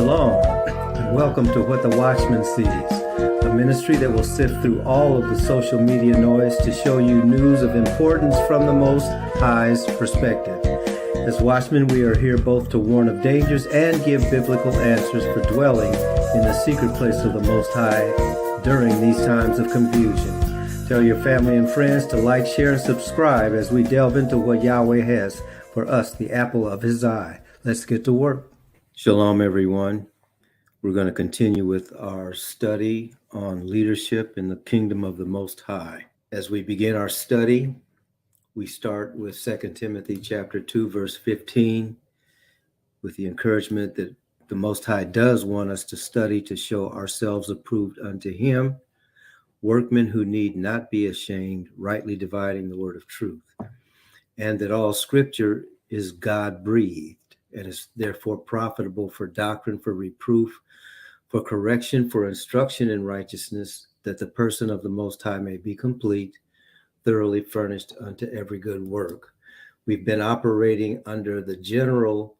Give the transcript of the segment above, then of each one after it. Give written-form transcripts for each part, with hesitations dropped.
Shalom, and welcome to What the Watchman Sees, a ministry that will sift through all of the social media noise to show you news of importance from the Most High's perspective. As watchmen, we are here both to warn of dangers and give biblical answers for dwelling in the secret place of the Most High during these times of confusion. Tell your family and friends to like, share, and subscribe as we delve into what Yahweh has for us, the apple of his eye. Let's get to work. Shalom, everyone. We're going to continue with our study on leadership in the kingdom of the Most High. As we begin our study, we start with 2 Timothy chapter 2, verse 15, with the encouragement that the Most High does want us to study to show ourselves approved unto him, workmen who need not be ashamed, rightly dividing the word of truth, and that all scripture is God-breathed and is therefore profitable for doctrine, for reproof, for correction, for instruction in righteousness, that the person of the Most High may be complete, thoroughly furnished unto every good work. We've been operating under the general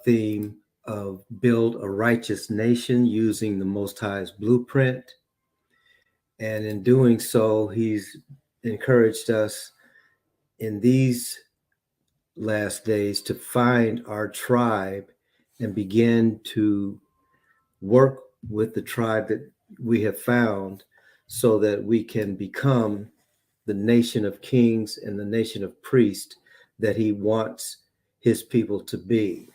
theme of build a righteous nation using the Most High's blueprint. And in doing so, he's encouraged us in these last days to find our tribe and begin to work with the tribe that we have found so that we can become the nation of kings and the nation of priests that he wants his people to be.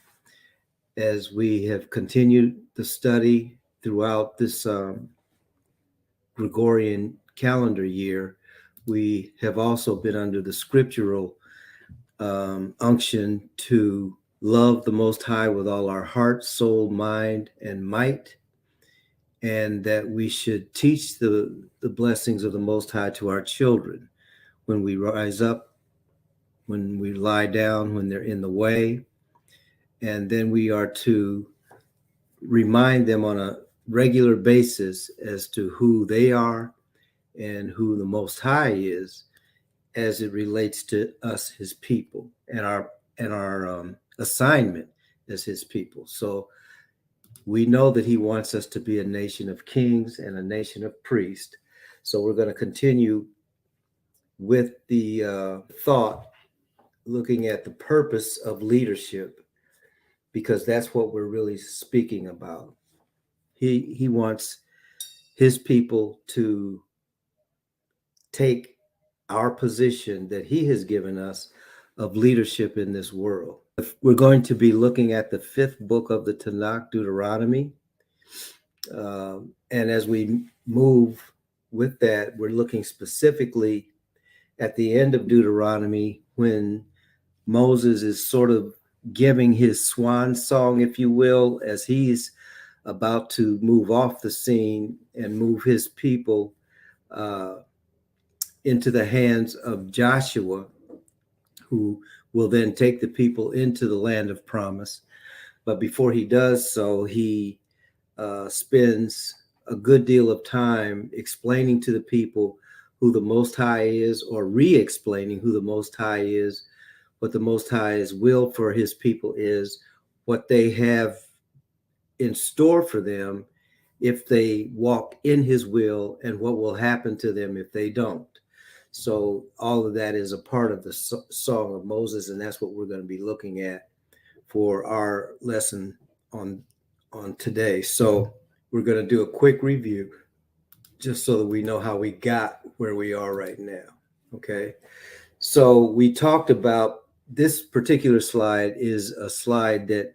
As we have continued the study throughout this Gregorian calendar year, we have also been under the scriptural unction to love the Most High with all our heart, soul, mind, and might, and that we should teach the blessings of the Most High to our children when we rise up, when we lie down, when they're in the way. And then we are to remind them on a regular basis as to who they are and who the Most High is as it relates to us, his people, and our assignment as his people. So we know that he wants us to be a nation of kings and a nation of priests. So we're going to continue with the thought, looking at the purpose of leadership, because that's what we're really speaking about. He wants his people to take our position that he has given us of leadership in this world. We're going to be looking at the fifth book of the Tanakh, Deuteronomy. And as we move with that, we're looking specifically at the end of Deuteronomy when Moses is sort of giving his swan song, if you will, as he's about to move off the scene and move his people into the hands of Joshua, who will then take the people into the land of promise. But before he does so, he spends a good deal of time explaining to the people who the Most High is, or re-explaining who the Most High is, what the Most High's will for his people is, what they have in store for them if they walk in his will, and what will happen to them if they don't. So all of that is a part of the Song of Moses, and that's what we're going to be looking at for our lesson on today. So we're going to do a quick review just so that we know how we got where we are right now. Okay. So we talked about this particular slide is a slide that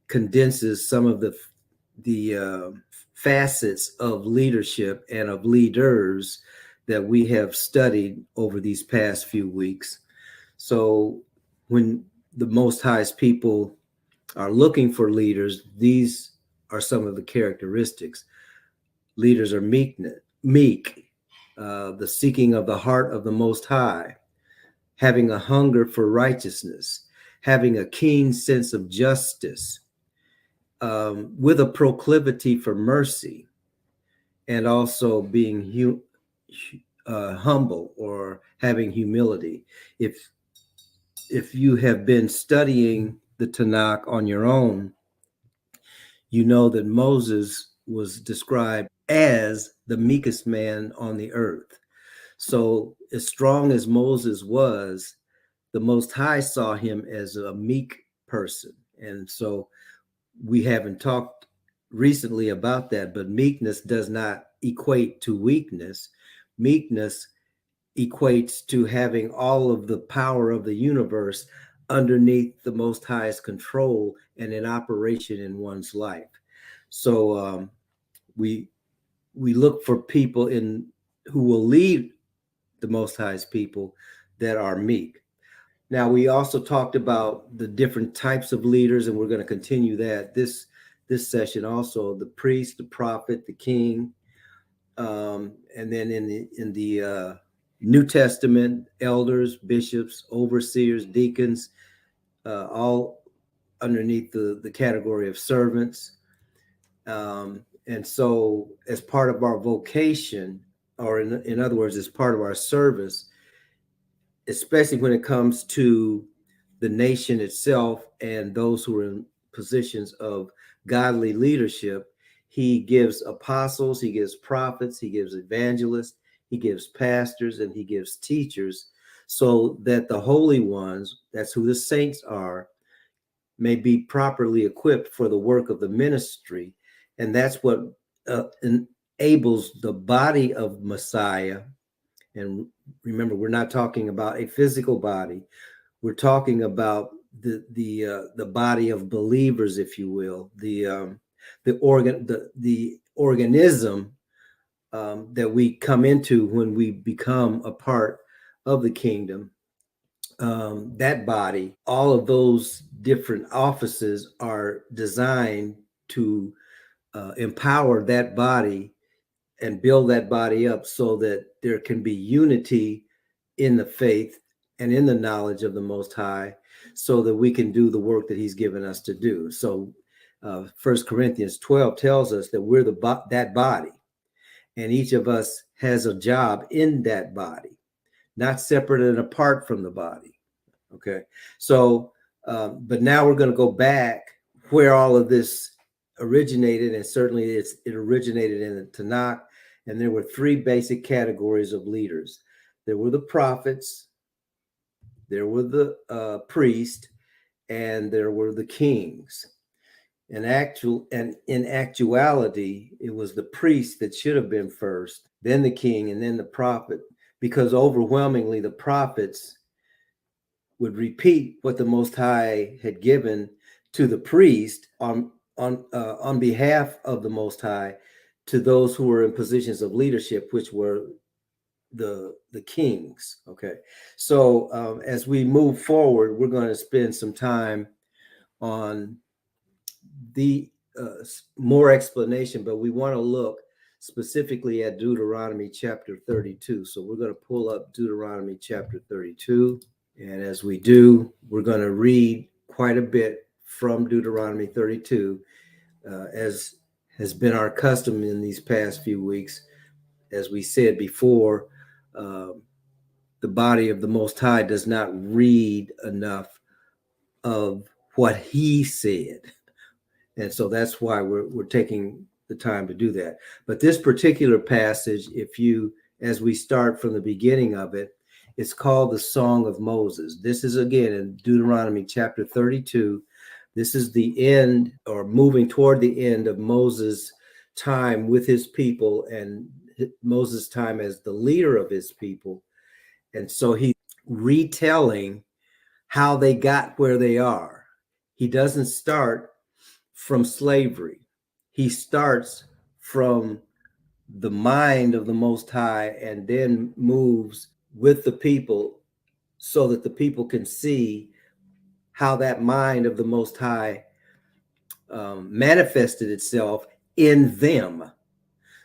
condenses some of the facets of leadership and of leaders that we have studied over these past few weeks. So when the Most High's people are looking for leaders, these are some of the characteristics. Leaders are meek, the seeking of the heart of the Most High, having a hunger for righteousness, having a keen sense of justice, with a proclivity for mercy, and also being humble or having humility. If you have been studying the Tanakh on your own, you know that Moses was described as the meekest man on the earth. So, as strong as Moses was, the Most High saw him as a meek person. And so we haven't talked recently about that, but meekness does not equate to weakness. Meekness equates to having all of the power of the universe underneath the Most High's control and in operation in one's life. So we look for people who will lead the Most High's people that are meek. Now, we also talked about the different types of leaders, and we're going to continue that this session also: the priest, the prophet, the king, and then in the New Testament, elders, bishops, overseers, deacons, all underneath the category of servants. And so, as part of our vocation, or in other words, as part of our service, especially when it comes to the nation itself and those who are in positions of godly leadership, he gives apostles, he gives prophets, he gives evangelists, he gives pastors, and he gives teachers, so that the holy ones, that's who the saints are, may be properly equipped for the work of the ministry. And that's what enables the body of Messiah. And remember, we're not talking about a physical body. We're talking about the body of believers, if you will, the organism that we come into when we become a part of the kingdom. That body, all of those different offices are designed to empower that body and build that body up so that there can be unity in the faith and in the knowledge of the Most High, so that we can do the work that he's given us to do. So 1 Corinthians 12 tells us that we're that body, and each of us has a job in that body, not separate and apart from the body. Okay, so but now we're going to go back where all of this originated, and certainly it originated in the Tanakh. And there were three basic categories of leaders. There were the prophets, there were the priests, and there were the kings. In actuality, it was the priest that should have been first, then the king, and then the prophet, because overwhelmingly the prophets would repeat what the Most High had given to the priest on behalf of the Most High, to those who were in positions of leadership, which were the kings. Okay, so as we move forward, we're going to spend some time on the more explanation, but we want to look specifically at Deuteronomy chapter 32. So we're going to pull up Deuteronomy chapter 32, and as we do, we're going to read quite a bit from Deuteronomy 32, as has been our custom in these past few weeks. As we said before, the body of the Most High does not read enough of what he said. And so that's why we're taking the time to do that. But this particular passage, as we start from the beginning of it, it's called the Song of Moses. This is, again, in Deuteronomy chapter 32. This is the end, or moving toward the end, of Moses' time with his people and Moses' time as the leader of his people. And so he's retelling how they got where they are. He doesn't start from slavery. He starts from the mind of the Most High and then moves with the people so that the people can see how that mind of the Most High manifested itself in them.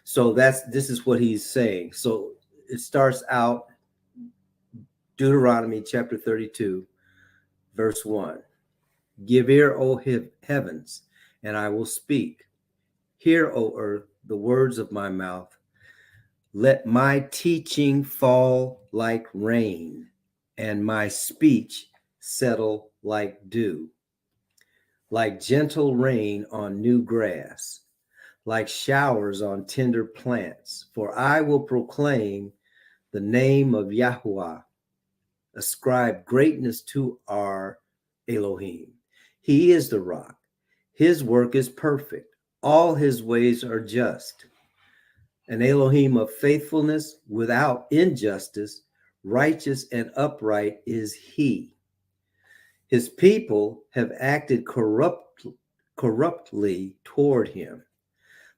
So this is what he's saying. So it starts out, Deuteronomy chapter 32, verse 1. Give ear, O heavens, and I will speak. Hear, O earth, the words of my mouth. Let my teaching fall like rain, and my speech settle like dew. like gentle rain on new grass, like showers on tender plants. For I will proclaim the name of Yahuwah, ascribe greatness to our Elohim. He is the rock. His work is perfect. All his ways are just. An Elohim of faithfulness without injustice, righteous and upright is he. His people have acted corruptly toward him.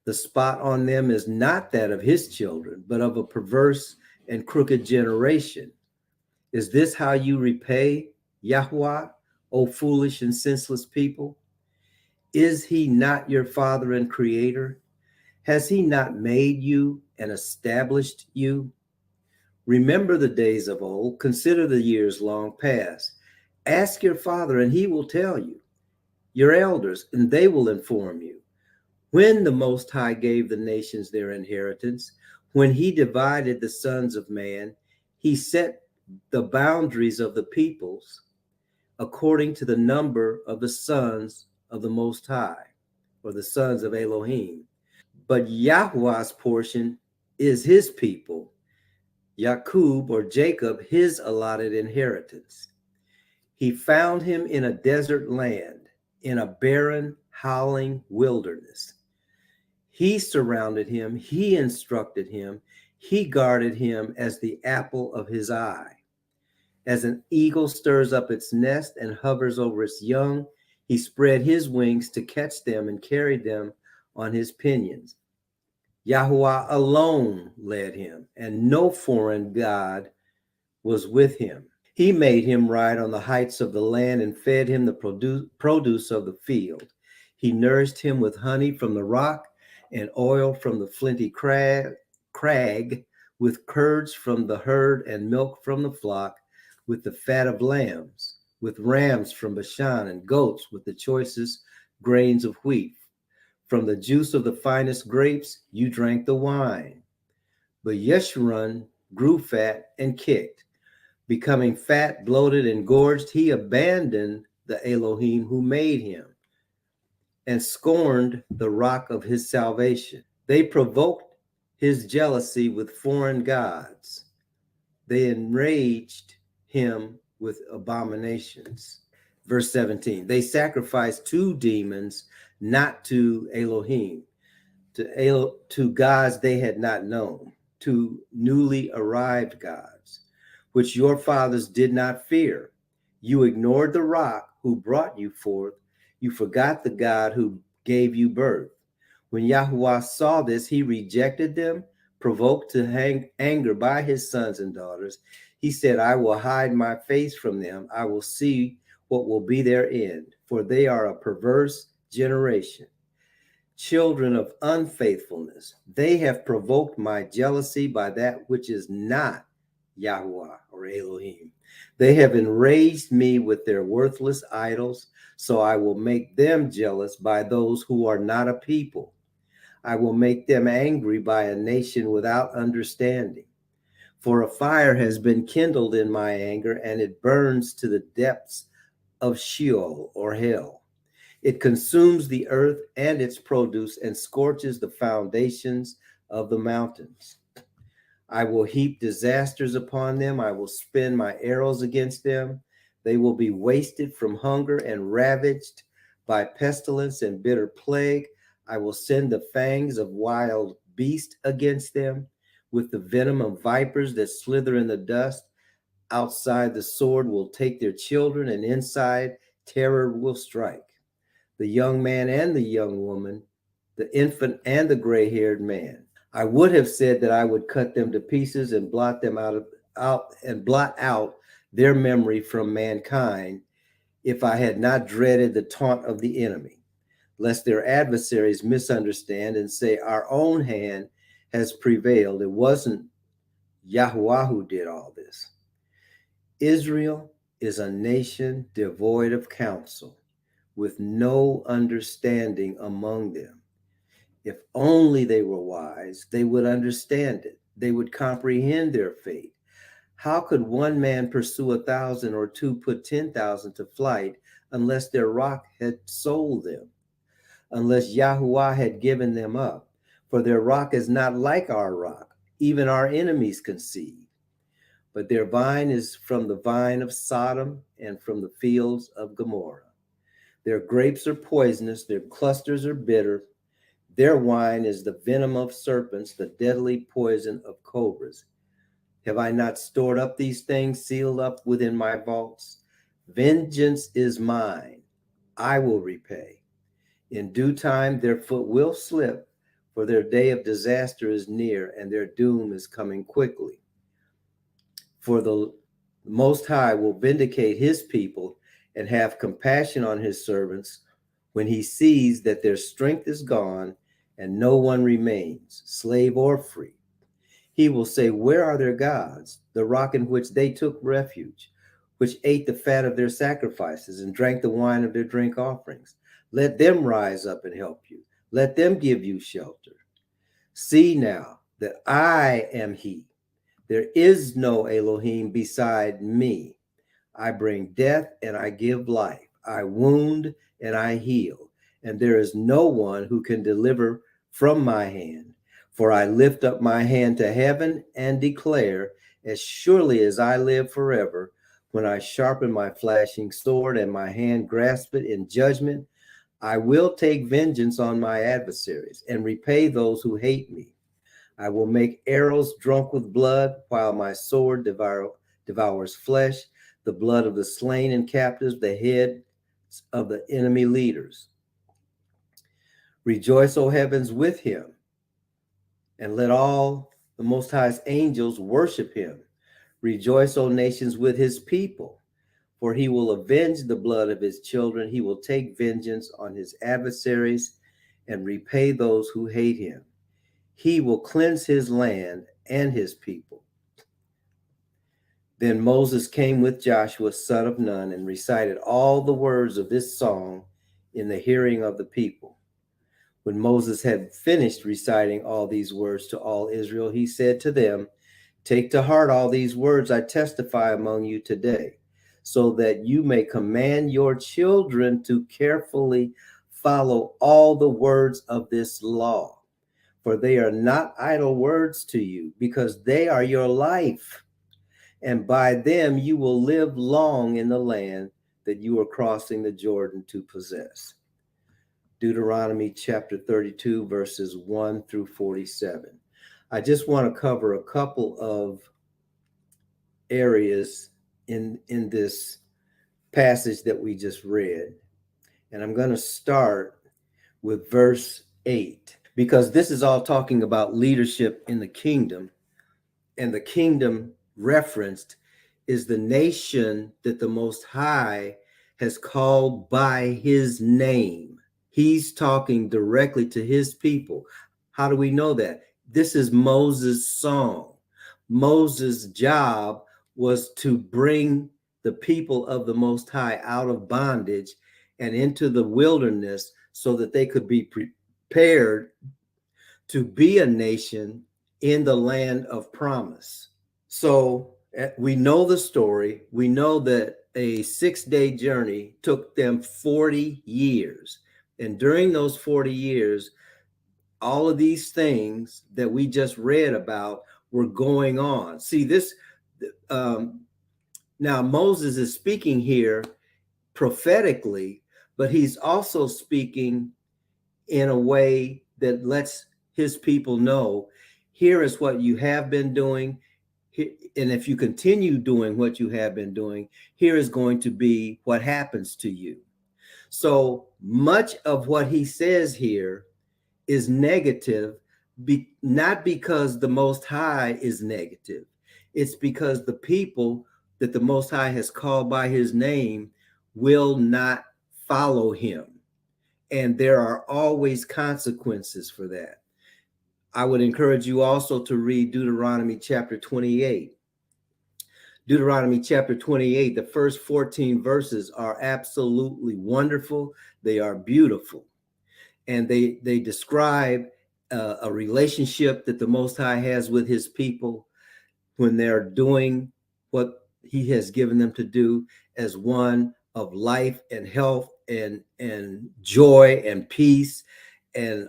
The spot on them is not that of his children, but of a perverse and crooked generation. Is this how you repay Yahweh, O foolish and senseless people? Is he not your father and creator? Has he not made you and established you? Remember the days of old, consider the years long past. Ask your father, and he will tell you, your elders, and they will inform you. When the Most High gave the nations their inheritance, when he divided the sons of man, he set the boundaries of the peoples according to the number of the sons of the Most High, or the sons of Elohim. But Yahweh's portion is his people, Yaqub or Jacob, his allotted inheritance. He found him in a desert land, in a barren, howling wilderness. He surrounded him, he instructed him, he guarded him as the apple of his eye. As an eagle stirs up its nest and hovers over its young, he spread his wings to catch them and carried them on his pinions. Yahuwah alone led him, and no foreign god was with him. He made him ride on the heights of the land and fed him the produce of the field. He nourished him with honey from the rock and oil from the flinty crag, with curds from the herd and milk from the flock, with the fat of lambs, with rams from Bashan and goats with the choicest grains of wheat. From the juice of the finest grapes, you drank the wine. But Yeshurun grew fat and kicked. Becoming fat, bloated, and gorged, he abandoned the Elohim who made him and scorned the rock of his salvation. They provoked his jealousy with foreign gods. They enraged him with abominations. Verse 17, they sacrificed to demons, not to Elohim, to gods they had not known, to newly arrived gods, which your fathers did not fear. You ignored the rock who brought you forth. You forgot the God who gave you birth. When Yahuwah saw this, he rejected them, provoked to anger by his sons and daughters. He said, I will hide my face from them. I will see what will be their end, for they are a perverse generation, children of unfaithfulness. They have provoked my jealousy by that which is not Yahuwah or Elohim. They have enraged me with their worthless idols, so I will make them jealous by those who are not a people. I will make them angry by a nation without understanding. For a fire has been kindled in my anger, and it burns to the depths of Sheol or hell. It consumes the earth and its produce and scorches the foundations of the mountains. I will heap disasters upon them. I will spin my arrows against them. They will be wasted from hunger and ravaged by pestilence and bitter plague. I will send the fangs of wild beasts against them, with the venom of vipers that slither in the dust. Outside the sword will take their children, and inside terror will strike the young man and the young woman, the infant and the gray-haired man. I would have said that I would cut them to pieces and blot out their memory from mankind, if I had not dreaded the taunt of the enemy, lest their adversaries misunderstand and say, our own hand has prevailed. It wasn't Yahuwah who did all this. Israel is a nation devoid of counsel, with no understanding among them. If only they were wise, they would understand it. They would comprehend their fate. How could one man pursue 1,000 or two put 10,000 to flight unless their rock had sold them, unless Yahuwah had given them up. For their rock is not like our rock, even our enemies concede. But their vine is from the vine of Sodom and from the fields of Gomorrah. Their grapes are poisonous, their clusters are bitter. Their wine is the venom of serpents, the deadly poison of cobras. Have I not stored up these things, sealed up within my vaults? Vengeance is mine, I will repay. In due time their foot will slip, for their day of disaster is near, and their doom is coming quickly. For the Most High will vindicate his people and have compassion on his servants when he sees that their strength is gone and no one remains, slave or free. He will say, where are their gods, the rock in which they took refuge, which ate the fat of their sacrifices and drank the wine of their drink offerings? Let them rise up and help you. Let them give you shelter. See now that I am he. There is no Elohim beside me. I bring death and I give life. I wound and I heal. And there is no one who can deliver from my hand. For I lift up my hand to heaven and declare, as surely as I live forever, when I sharpen my flashing sword and my hand grasp it in judgment, I will take vengeance on my adversaries and repay those who hate me. I will make arrows drunk with blood, while my sword devours flesh, the blood of the slain and captives, the heads of the enemy leaders. Rejoice, O heavens, with him, and let all the Most High's angels worship him. Rejoice, O nations, with his people, for he will avenge the blood of his children. He will take vengeance on his adversaries and repay those who hate him. He will cleanse his land and his people. Then Moses came with Joshua, son of Nun, and recited all the words of this song in the hearing of the people. When Moses had finished reciting all these words to all Israel, he said to them, take to heart all these words I testify among you today, so that you may command your children to carefully follow all the words of this law. For they are not idle words to you, because they are your life. And by them you will live long in the land that you are crossing the Jordan to possess. Deuteronomy chapter 32, verses 1 through 47. I just want to cover a couple of areas in this passage that we just read. And I'm going to start with verse 8. Because this is all talking about leadership in the kingdom, and the kingdom referenced is the nation that the Most High has called by his name. He's talking directly to his people. How do we know that? This is Moses' song. Moses' job was to bring the people of the Most High out of bondage and into the wilderness so that they could be prepared to be a nation in the land of promise. So we know the story. We know that a 6-day journey took them 40 years. And during those 40 years, all of these things that we just read about were going on. See, this, now Moses is speaking here prophetically, but he's also speaking in a way that lets his people know, here is what you have been doing. And if you continue doing what you have been doing, here is going to be what happens to you. So much of what he says here is negative, not because the Most High is negative. It's because the people that the Most High has called by his name will not follow him. And there are always consequences for that. I would encourage you also to read Deuteronomy chapter 28. Deuteronomy chapter 28, the first 14 verses are absolutely wonderful. They are beautiful. And they describe a relationship that the Most High has with his people when they're doing what he has given them to do as one of life and health and joy and peace, and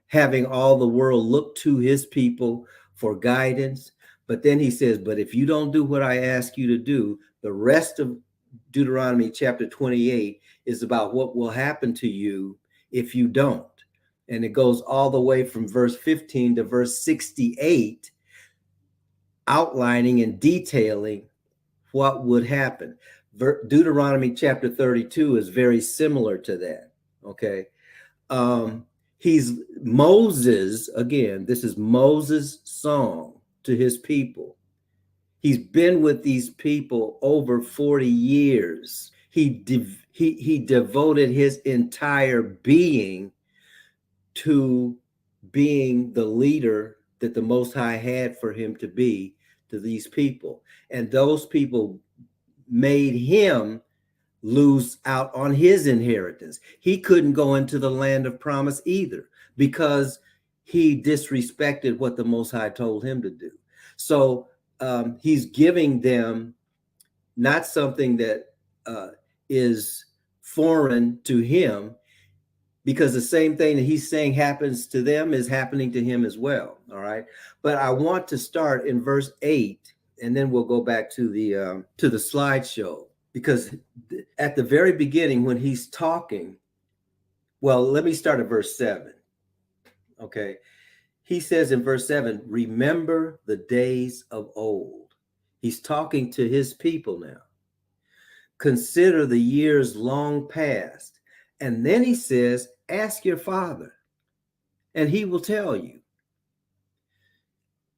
having all the world look to his people for guidance. But then he says, but if you don't do what I ask you to do, the rest of Deuteronomy chapter 28 is about what will happen to you if you don't. And it goes all the way from verse 15 to verse 68, outlining and detailing what would happen. Deuteronomy chapter 32 is very similar to that. Okay. He's Moses, again, this is Moses' song to his people. He's been with these people over 40 years. He devoted his entire being to being the leader that the Most High had for him to be to these people. And those people made him lose out on his inheritance. He couldn't go into the land of promise either because he disrespected what the Most High told him to do. So he's giving them not something that is foreign to him, because the same thing that he's saying happens to them is happening to him as well. All right. But I want to start in verse 8, and then we'll go back to the slideshow, because at the very beginning when he's talking, well, let me start at verse 7. Okay. He says in verse 7, remember the days of old. He's talking to his people now. Consider the years long past. And then he says, ask your father, and he will tell you.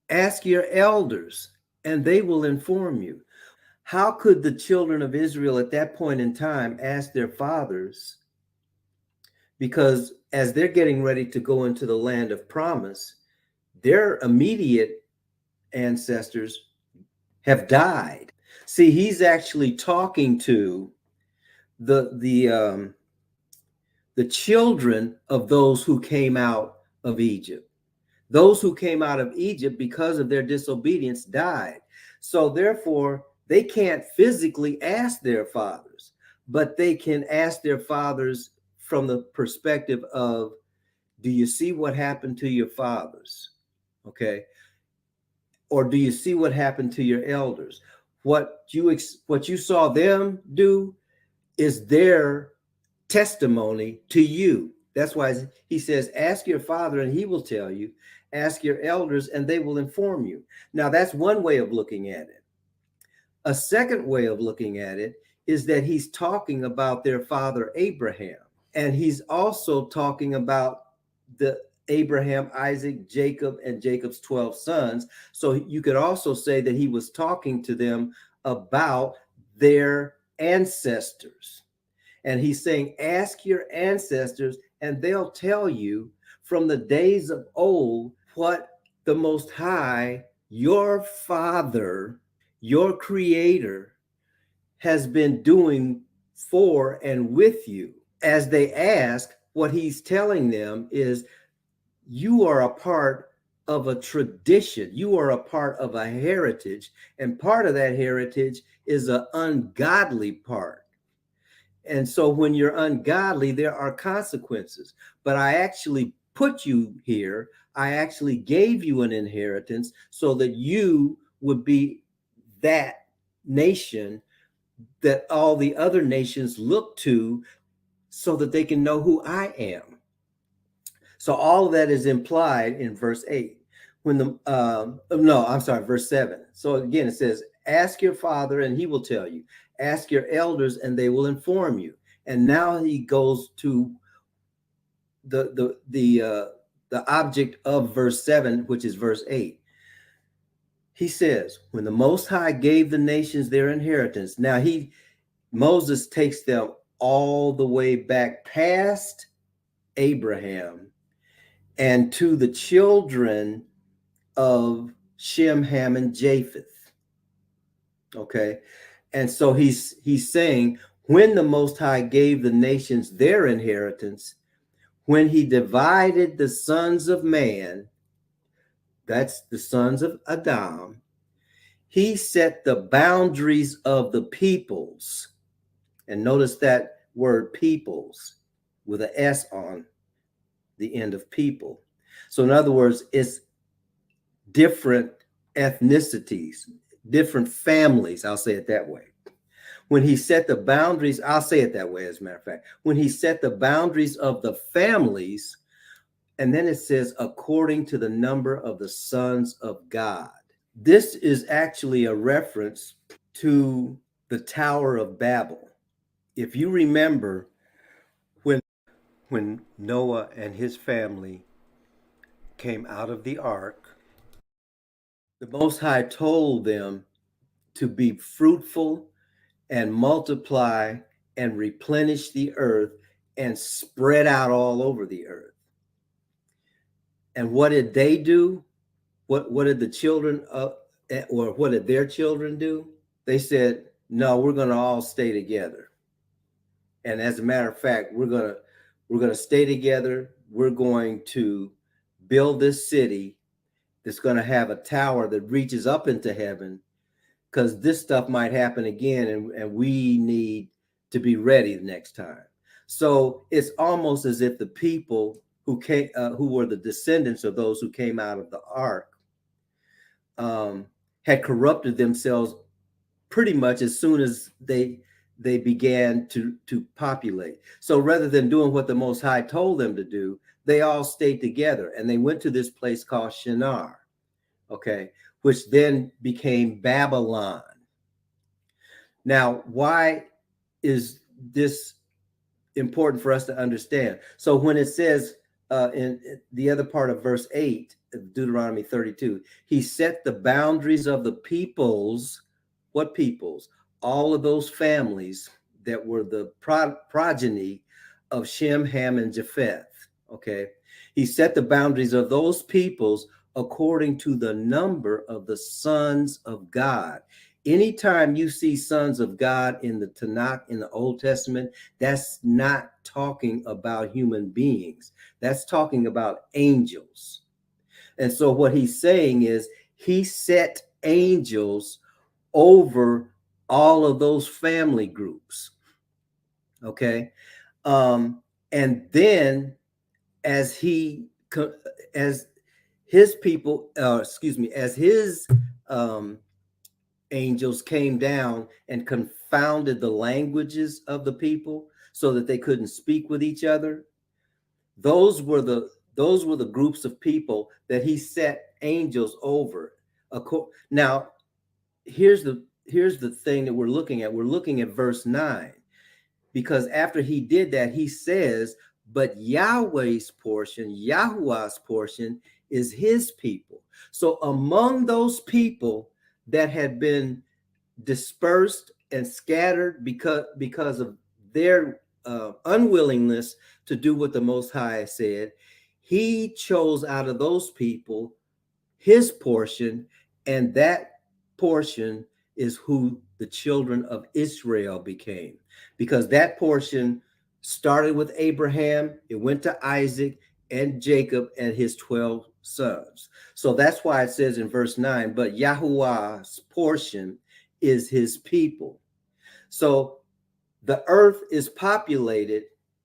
Ask your elders, and they will inform you. How could the children of Israel at that point in time ask their fathers? Because as they're getting ready to go into the land of promise, their immediate ancestors have died. See, he's actually talking to the children of those who came out of Egypt. Those who came out of Egypt because of their disobedience died. So therefore, they can't physically ask their fathers, but they can ask their fathers from the perspective of, do you see what happened to your fathers? Okay. Or do you see what happened to your elders? What you saw them do is their testimony to you. That's why he says, ask your father and he will tell you. Ask your elders and they will inform you. Now, that's one way of looking at it. A second way of looking at it is that he's talking about their father Abraham. And he's also talking about the Abraham, Isaac, Jacob, and Jacob's 12 sons. So you could also say that he was talking to them about their ancestors. And he's saying, ask your ancestors, and they'll tell you from the days of old what the Most High, your Father, your Creator, has been doing for and with you. As they ask, what he's telling them is, you are a part of a tradition. You are a part of a heritage, and part of that heritage is an ungodly part. And so when you're ungodly, there are consequences. But I actually put you here. I actually gave you an inheritance so that you would be that nation that all the other nations look to, so that they can know who I am. So all of that is implied in verse 8. Verse 7. So again, it says, ask your father and he will tell you. Ask your elders and they will inform you. And now he goes to the object of verse 7, which is verse 8. He says, when the Most High gave the nations their inheritance. Now Moses takes them all the way back past Abraham and to the children of Shem, Ham, and Japheth. Okay. And so he's saying, when the Most High gave the nations their inheritance, when he divided the sons of man, that's the sons of Adam, he set the boundaries of the peoples. And notice that word peoples with an S on the end of people. So in other words, it's different ethnicities, different families. I'll say it that way. When he set the boundaries, I'll say it that way, as a matter of fact, when he set the boundaries of the families, and then it says, according to the number of the sons of God. This is actually a reference to the Tower of Babel. If you remember, when Noah and his family came out of the ark, the Most High told them to be fruitful and multiply and replenish the earth and spread out all over the earth. And what did they do? What did the children or what did their children do? They said, no, we're going to all stay together. And as a matter of fact, we're going to stay together. We're going to build this city that's going to have a tower that reaches up into heaven, because this stuff might happen again, and we need to be ready the next time. So it's almost as if the people who came, who were the descendants of those who came out of the ark, had corrupted themselves pretty much as soon as they began to populate. So rather than doing what the Most High told them to do, they all stayed together, and they went to this place called Shinar, okay, which then became Babylon. Now, why is this important for us to understand? So when it says in the other part of verse 8 of Deuteronomy 32, he set the boundaries of the peoples. What peoples? All of those families that were the progeny of Shem, Ham, and Japheth. Okay. He set the boundaries of those peoples according to the number of the sons of God. Anytime you see sons of God in the Tanakh, in the Old Testament, that's not talking about human beings. That's talking about angels. And so what he's saying is he set angels over all of those family groups. Okay. And then as his people, as his angels came down and confounded the languages of the people so that they couldn't speak with each other, those were the groups of people that he set angels over. Now, here's the thing that we're looking at. We're looking at verse 9, because after he did that, he says, but Yahweh's portion, Yahuwah's portion, is his people. So among those people that had been dispersed and scattered because of their unwillingness to do what the Most High said, he chose out of those people his portion, and that portion is who the children of Israel became, because that portion started with Abraham, it went to Isaac and Jacob and his 12 sons. So that's why it says in verse 9, but Yahuwah's portion is his people. So the earth is populated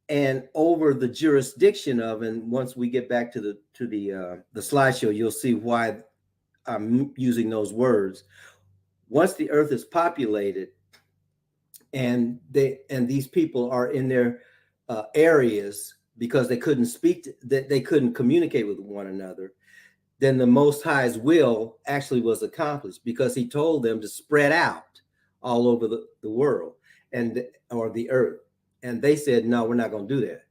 and over the jurisdiction of, and once we get back to the slideshow, you'll see why I'm using those words. Once the earth is populated and these people are in their areas because they couldn't speak, they couldn't communicate with one another, then the Most High's will actually was accomplished, because he told them to spread out all over the world or the earth. And they said, no, we're not going to do that.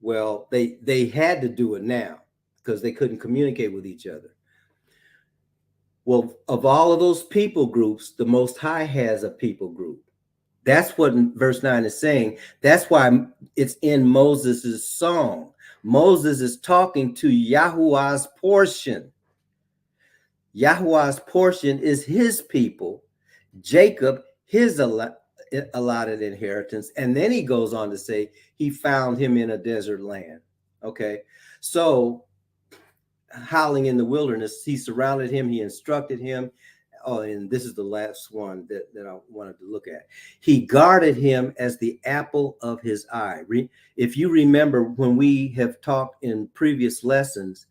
Well, they had to do it now because they couldn't communicate with each other. Well, of all of those people groups, the Most High has a people group. That's what verse 9 is saying. That's why it's in Moses's song. Moses is talking to Yahuwah's portion. Yahuwah's portion is his people, Jacob, his allotted inheritance. And then he goes on to say he found him in a desert land. Okay, so howling in the wilderness, he surrounded him, he instructed him, Oh, and this is the last one that I wanted to look at. He guarded him as the apple of his eye. If you remember when we have talked in previous lessons,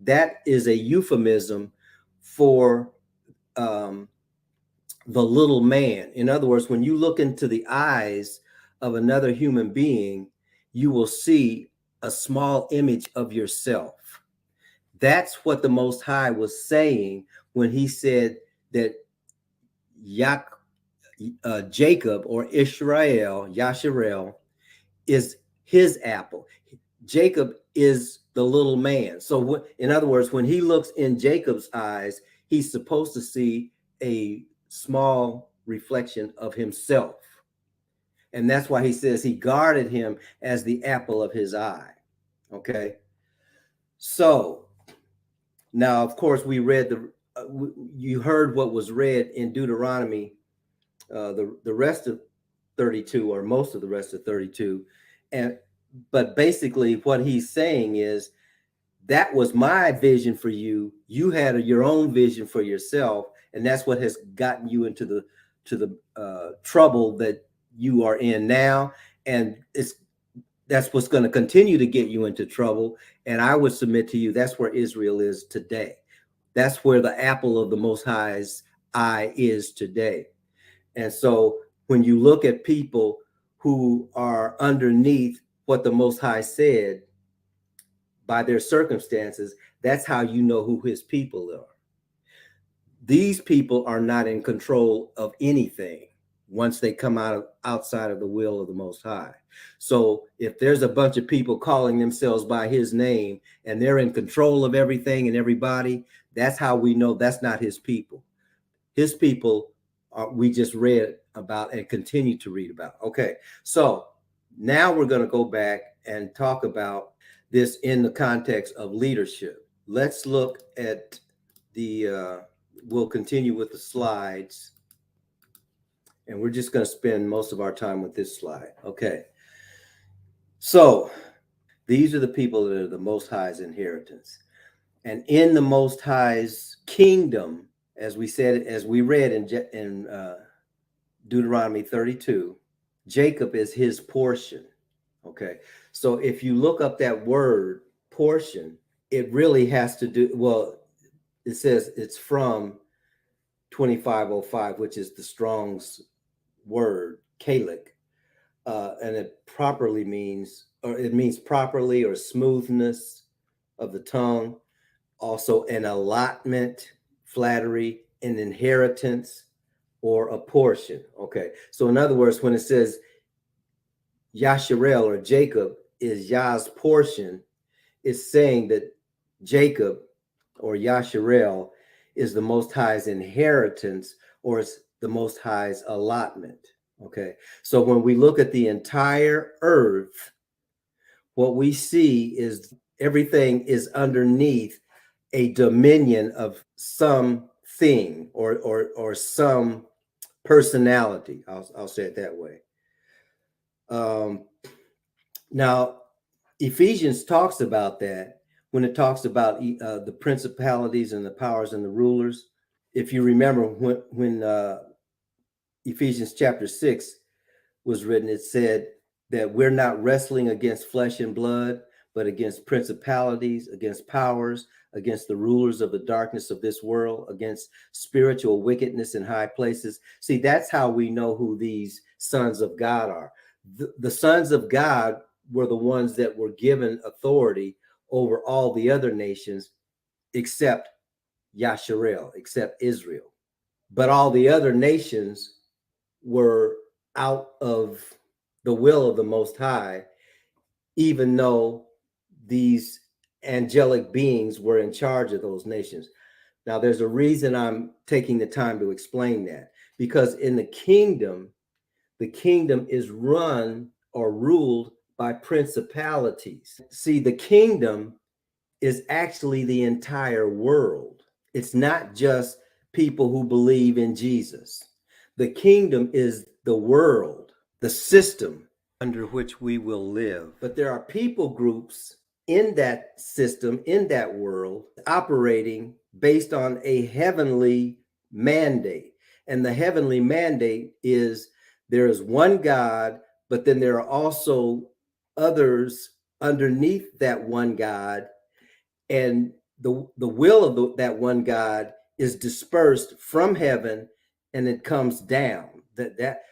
that is a euphemism for the little man. In other words, when you look into the eyes of another human being, you will see a small image of yourself. That's what the Most High was saying when he said that Jacob or Israel, Yasharel, is his apple. Jacob is the little man. So, in other words, when he looks in Jacob's eyes, he's supposed to see a small reflection of himself. And that's why he says he guarded him as the apple of his eye. Okay. So now, of course, we read you heard what was read in Deuteronomy, the rest of 32, or most of the rest of 32. But basically what he's saying is, that was my vision for you. You had your own vision for yourself, and that's what has gotten you into the trouble that you are in now. And that's what's going to continue to get you into trouble. And I would submit to you, that's where Israel is today. That's where the apple of the Most High's eye is today. And so when you look at people who are underneath what the Most High said by their circumstances, that's how you know who his people are. These people are not in control of anything once they come outside of the will of the Most High. So if there's a bunch of people calling themselves by his name and they're in control of everything and everybody, that's how we know that's not his people. His people we just read about and continue to read about. Okay, so now we're going to go back and talk about this in the context of leadership. Let's look at we'll continue with the slides. And we're just going to spend most of our time with this slide. Okay. So these are the people that are the Most High's inheritance. And in the Most High's kingdom, as we read in Deuteronomy 32, Jacob is his portion. Okay. So if you look up that word portion, it really has to do, well, it says it's from 2505, which is the Strong's word, Kalik, and it properly means, or it means properly, or smoothness of the tongue, also an allotment, flattery, an inheritance, or a portion. Okay, so in other words, when it says Yasharel or Jacob is Yah's portion, it's saying that Jacob or Yasharel is the Most High's inheritance, or it's the Most High's allotment. Okay, so when we look at the entire earth, what we see is everything is underneath a dominion of something or some personality. I'll say it that way. Now, Ephesians talks about that when it talks about the principalities and the powers and the rulers. If you remember when Ephesians chapter 6 was written, it said that we're not wrestling against flesh and blood, but against principalities, against powers, against the rulers of the darkness of this world, against spiritual wickedness in high places. See, that's how we know who these sons of God are. The sons of God were the ones that were given authority over all the other nations except Yasharel, except Israel. But all the other nations were out of the will of the Most High, even though these angelic beings were in charge of those nations. Now, there's a reason I'm taking the time to explain that, because in the kingdom is run or ruled by principalities. See, the kingdom is actually the entire world. It's not just people who believe in Jesus. The kingdom is the world, the system under which we will live. But there are people groups in that system, in that world, operating based on a heavenly mandate. And the heavenly mandate is there is one God, but then there are also others underneath that one God. And the will of that one God is dispersed from heaven and it comes down.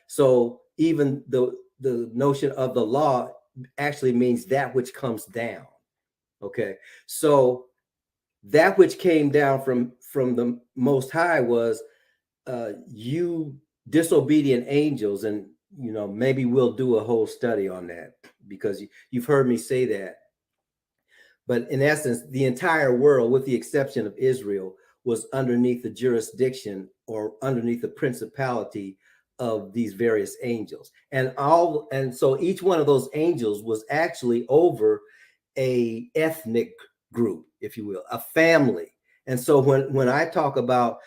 So even the notion of the law actually means that which comes down. Okay, so that which came down from the Most High was you disobedient angels, and maybe we'll do a whole study on that because you've heard me say that. But in essence, the entire world, with the exception of Israel, was underneath the jurisdiction or underneath the principality of these various angels. And so each one of those angels was actually over a ethnic group, if you will, a family. And so when I talk about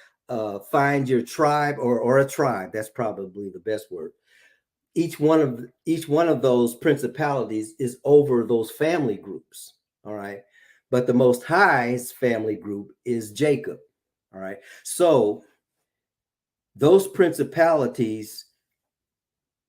find your tribe or a tribe, that's probably the best word. Each one of those principalities is over those family groups. All right. But the Most High's family group is Jacob. All right. So those principalities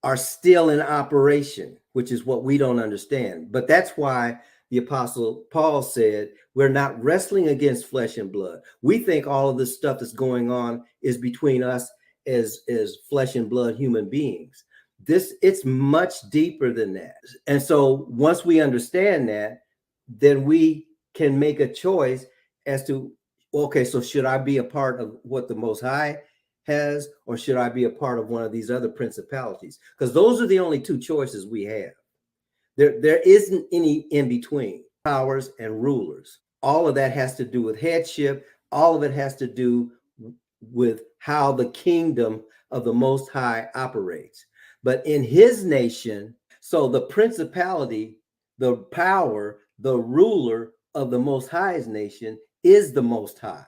are still in operation, which is what we don't understand. But that's why the Apostle Paul said, we're not wrestling against flesh and blood. We think all of this stuff that's going on is between us as flesh and blood human beings. It's much deeper than that. And so once we understand that, then we can make a choice as to, okay, so should I be a part of what the Most High has, or should I be a part of one of these other principalities? Because those are the only two choices we have. There isn't any in between. Powers and rulers. All of that has to do with headship. All of it has to do with how the kingdom of the Most High operates. But in his nation, so the principality, the power, the ruler of the Most High's nation is the Most High.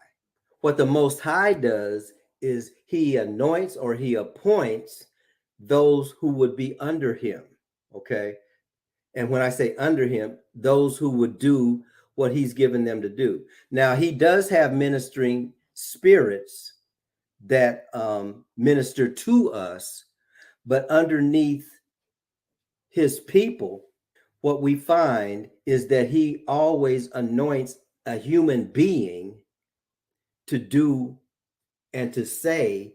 What the Most High does is he anoints or he appoints those who would be under him. Okay. And when I say under him, those who would do what he's given them to do. Now, he does have ministering spirits that minister to us, but underneath his people, what we find is that he always anoints a human being to do and to say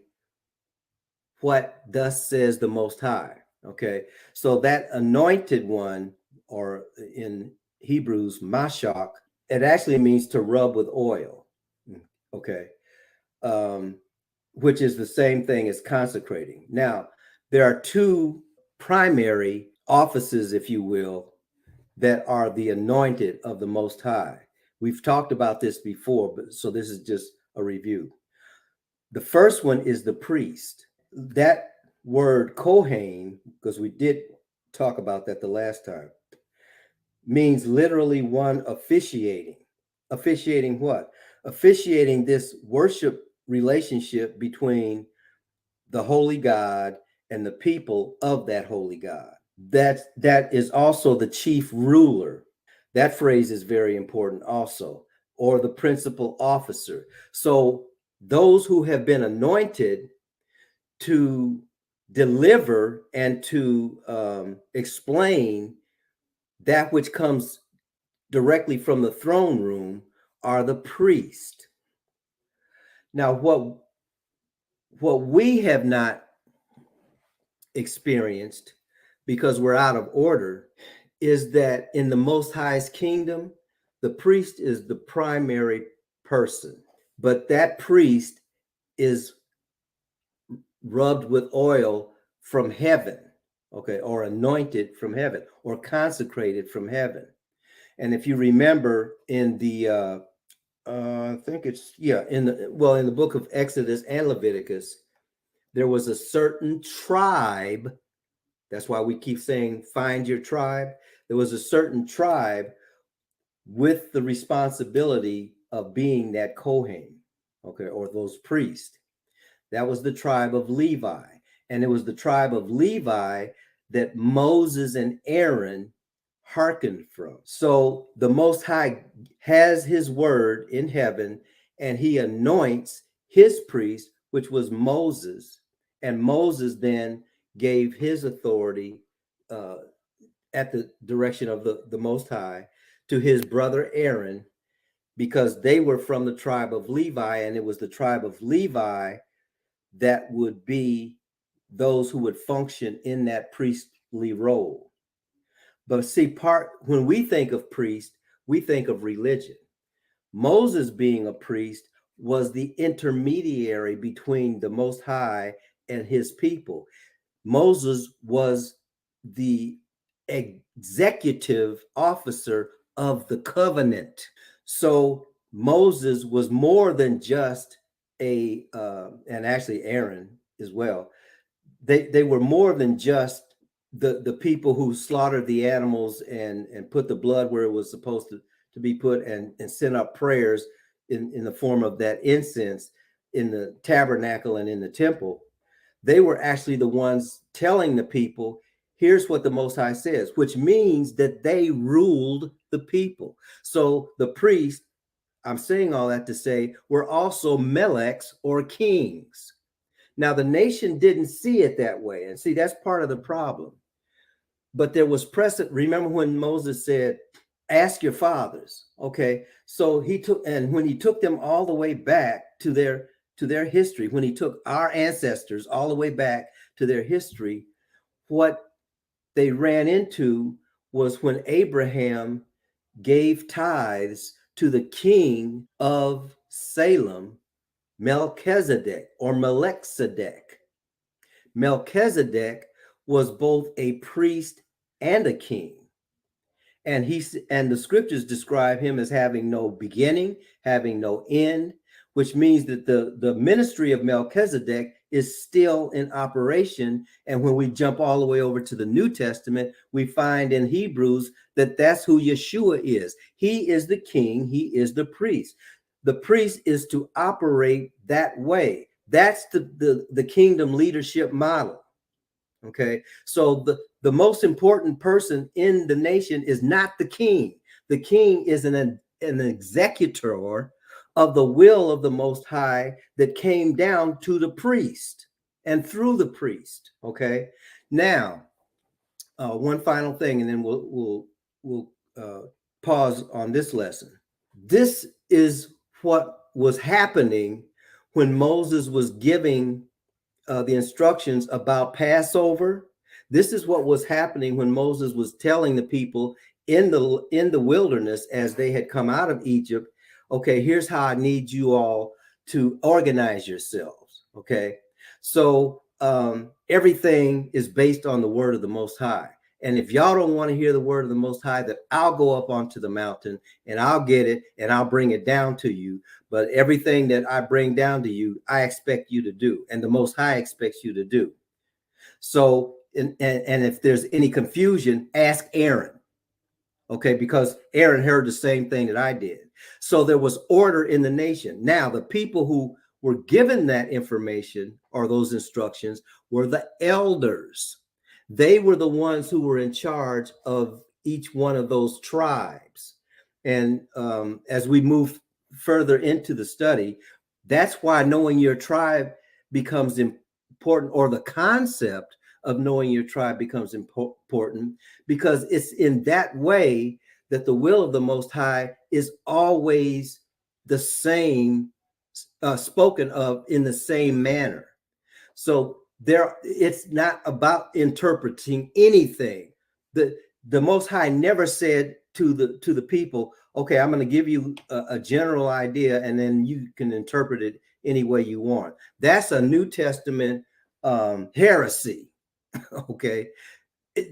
what thus says the Most High. Okay, so that anointed one, or in Hebrews, Mashach, it actually means to rub with oil. Okay, which is the same thing as consecrating. Now, there are two primary offices, if you will, that are the anointed of the Most High. We've talked about this before, but so this is just a review. The first one is the priest. That word Kohen, because we did talk about that the last time, means literally one officiating. Officiating what? Officiating this worship relationship between the holy God and the people of that holy God. That is also the chief ruler. That phrase is very important also, or the principal officer. So those who have been anointed to deliver and to explain that which comes directly from the throne room are the priest. Now, what we have not experienced, because we're out of order, is that in the Most High's kingdom, the priest is the primary person, but that priest is rubbed with oil from heaven, okay, or anointed from heaven, or consecrated from heaven. And if you remember in the I think it's in the book of Exodus and Leviticus, there was a certain tribe. That's why we keep saying find your tribe. There was a certain tribe with the responsibility of being that Kohen, okay, or those priests. That was the tribe of Levi. And it was the tribe of Levi that Moses and Aaron hearkened from. So the Most High has his word in heaven, and he anoints his priests which was Moses, and Moses then gave his authority at the direction of the Most High to his brother Aaron, because they were from the tribe of Levi, and it was the tribe of Levi that would be those who would function in that priestly role. But see, when we think of priest, we think of religion. Moses, being a priest, was the intermediary between the Most High and his people. Moses was the executive officer of the covenant. So Moses was more than just and actually Aaron as well. They were more than just the people who slaughtered the animals and put the blood where it was supposed to be put, and sent up prayers in the form of that incense in the tabernacle and in the temple. They were actually the ones telling the people, here's what the Most High says, which means that they ruled the people. So the priests, I'm saying all that to say, were also meleks, or kings. Now, the nation didn't see it that way. And see, that's part of the problem. But there was precedent. Remember when Moses said, ask your fathers. Okay. So when he took them all the way back to their history, when he took our ancestors all the way back to their history, what they ran into was when Abraham gave tithes to the king of Salem, Melchizedek, or Melchizedek. Melchizedek was both a priest and a king. And the scriptures describe him as having no beginning, having no end, which means that the ministry of Melchizedek is still in operation. And when we jump all the way over to the New Testament, we find in Hebrews that that's who Yeshua is. He is the king. He is the priest. The priest is to operate that way. That's the kingdom leadership model. Okay, so the most important person in the nation is not the king. The king is an executor of the will of the Most High that came down to the priest and through the priest. Okay, now one final thing, and then we'll pause on this lesson. This is what was happening when Moses was giving the instructions about Passover. This is what was happening when Moses was telling the people in the wilderness, as they had come out of Egypt, okay, here's how I need you all to organize yourselves. Okay, so everything is based on the word of the Most High. And if y'all don't want to hear the word of the Most High, that I'll go up onto the mountain and I'll get it and I'll bring it down to you. But everything that I bring down to you, I expect you to do, and the Most High expects you to do. So, and if there's any confusion, ask Aaron. Okay, because Aaron heard the same thing that I did. So there was order in the nation. Now, the people who were given that information or those instructions were the elders. They were the ones who were in charge of each one of those tribes. And as we move further into the study, that's why knowing your tribe becomes important, or the concept of knowing your tribe becomes important, because it's in that way that the will of the Most High is always the same, spoken of in the same manner. So it's not about interpreting anything. The Most High never said to the people, okay, I'm going to give you a general idea and then you can interpret it any way you want. That's a New Testament heresy. Okay,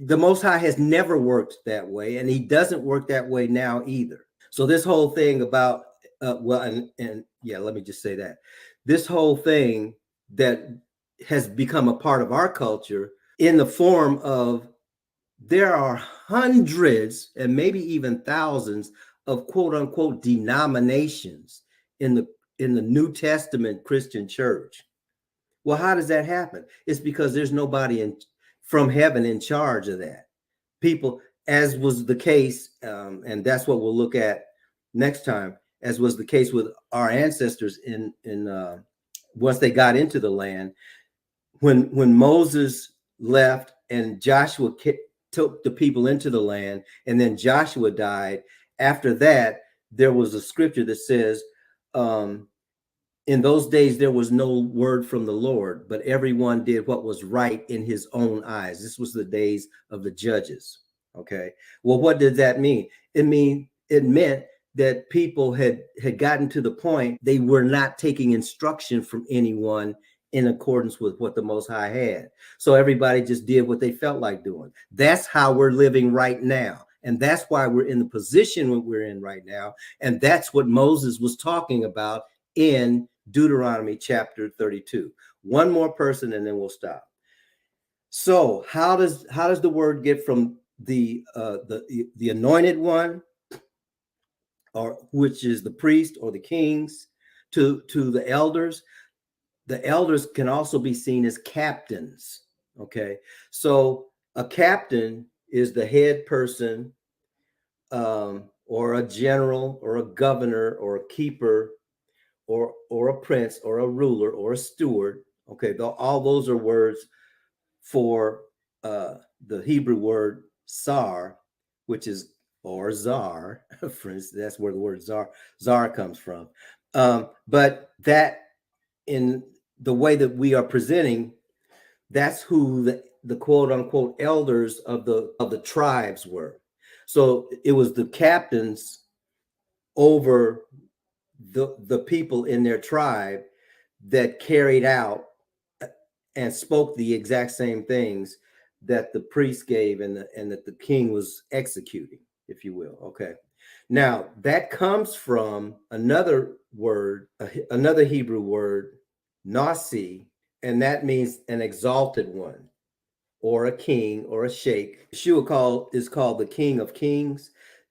the Most High has never worked that way, and he doesn't work that way now either. So this whole thing about let me just say that this whole thing that has become a part of our culture in the form of, there are hundreds and maybe even thousands of quote unquote denominations in the New Testament Christian church. Well, how does that happen? It's because there's nobody from heaven in charge of that. People, as was the case, and that's what we'll look at next time, as was the case with our ancestors once they got into the land, when Moses left and Joshua took the people into the land, and then Joshua died. After that, there was a scripture that says, in those days there was no word from the Lord, but everyone did what was right in his own eyes. This was the days of the judges. Okay. Well, what did that mean? It meant that people had gotten to the point they were not taking instruction from anyone in accordance with what the Most High had. So everybody just did what they felt like doing. That's how we're living right now. And that's why we're in the position we're in right now. And that's what Moses was talking about in Deuteronomy chapter 32. One more person and then we'll stop. So how does the word get from the anointed one, or which is the priest or the kings, to the elders? The elders can also be seen as captains. Okay, so a captain is the head person, or a general, or a governor, or a keeper, or a prince, or a ruler, or a steward. Okay, all those are words for the Hebrew word sar, which is, or czar, for instance. That's where the word czar comes from. But that, in the way that we are presenting, that's who the quote unquote elders of the tribes were. So it was the captains over the people in their tribe that carried out and spoke the exact same things that the priest gave and that the king was executing, if you will. Okay. Now that comes from another word, another Hebrew word, nasi, and that means an exalted one, or a king, or a sheikh. Yeshua is called the King of Kings.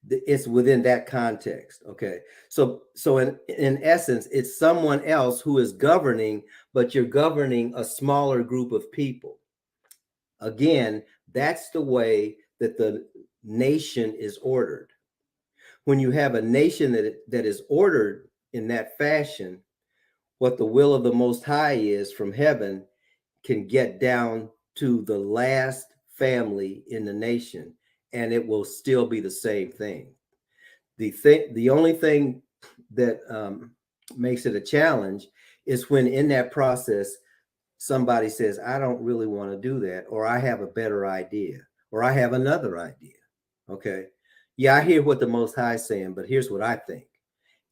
It's within that context. Okay. So in essence, it's someone else who is governing, but you're governing a smaller group of people. Again, that's the way that the nation is ordered. When you have a nation that is ordered in that fashion, what the will of the Most High is from heaven can get down to the last family in the nation, and it will still be the same thing. The only thing that makes it a challenge is when in that process somebody says, I don't really want to do that, or I have a better idea, or I have another idea. Okay. Yeah, I hear what the Most High is saying, but here's what I think.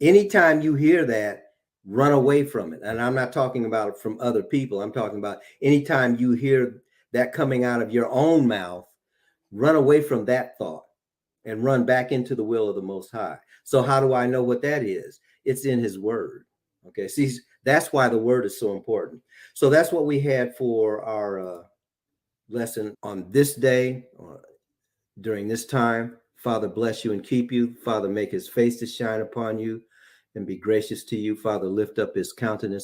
Anytime you hear that, run away from it. And I'm not talking about it from other people. I'm talking about anytime you hear that coming out of your own mouth, run away from that thought and run back into the will of the Most High. So how do I know what that is? It's in his word. Okay. See, that's why the word is so important. So that's what we had for our lesson on this day, during this time. Father, bless you and keep you. Father, make his face to shine upon you and be gracious to you. Father, lift up his countenance